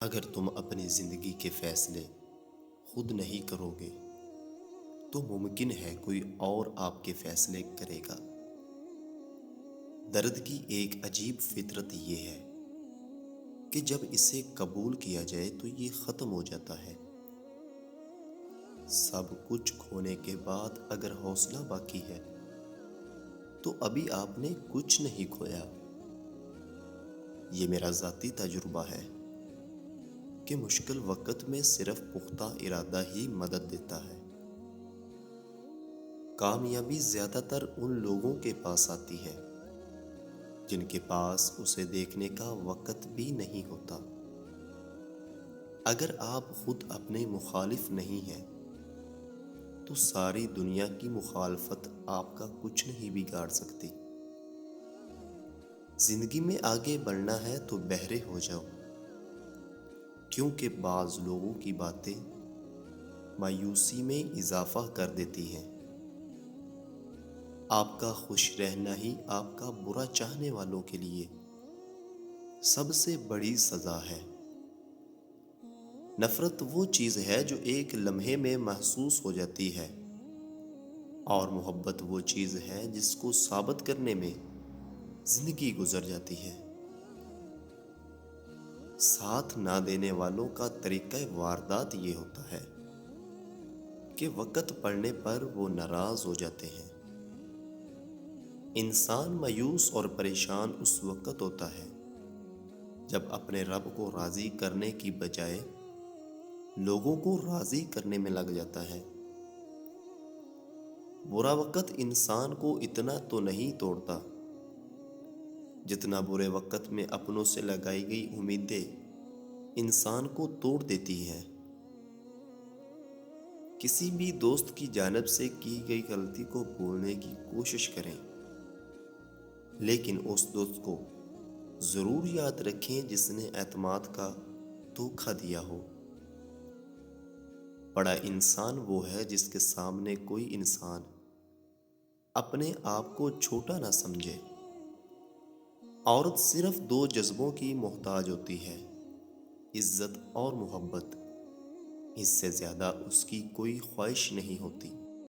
اگر تم اپنی زندگی کے فیصلے خود نہیں کرو گے تو ممکن ہے کوئی اور آپ کے فیصلے کرے گا۔ درد کی ایک عجیب فطرت یہ ہے کہ جب اسے قبول کیا جائے تو یہ ختم ہو جاتا ہے۔ سب کچھ کھونے کے بعد اگر حوصلہ باقی ہے تو ابھی آپ نے کچھ نہیں کھویا۔ یہ میرا ذاتی تجربہ ہے کہ مشکل وقت میں صرف پختہ ارادہ ہی مدد دیتا ہے۔ کامیابی زیادہ تر ان لوگوں کے پاس آتی ہے جن کے پاس اسے دیکھنے کا وقت بھی نہیں ہوتا۔ اگر آپ خود اپنے مخالف نہیں ہیں تو ساری دنیا کی مخالفت آپ کا کچھ نہیں بگاڑ سکتی۔ زندگی میں آگے بڑھنا ہے تو بہرے ہو جاؤ، کیونکہ بعض لوگوں کی باتیں مایوسی میں اضافہ کر دیتی ہیں۔ آپ کا خوش رہنا ہی آپ کا برا چاہنے والوں کے لیے سب سے بڑی سزا ہے۔ نفرت وہ چیز ہے جو ایک لمحے میں محسوس ہو جاتی ہے، اور محبت وہ چیز ہے جس کو ثابت کرنے میں زندگی گزر جاتی ہے۔ ساتھ نہ دینے والوں کا طریقہ واردات یہ ہوتا ہے کہ وقت پڑنے پر وہ ناراض ہو جاتے ہیں۔ انسان مایوس اور پریشان اس وقت ہوتا ہے جب اپنے رب کو راضی کرنے کی بجائے لوگوں کو راضی کرنے میں لگ جاتا ہے۔ برا وقت انسان کو اتنا تو نہیں توڑتا جتنا برے وقت میں اپنوں سے لگائی گئی امیدیں انسان کو توڑ دیتی ہیں۔ کسی بھی دوست کی جانب سے کی گئی غلطی کو بھولنے کی کوشش کریں، لیکن اس دوست کو ضرور یاد رکھیں جس نے اعتماد کا دھوکہ دیا ہو۔ بڑا انسان وہ ہے جس کے سامنے کوئی انسان اپنے آپ کو چھوٹا نہ سمجھے۔ عورت صرف دو جذبوں کی محتاج ہوتی ہے، عزت اور محبت۔ اس سے زیادہ اس کی کوئی خواہش نہیں ہوتی۔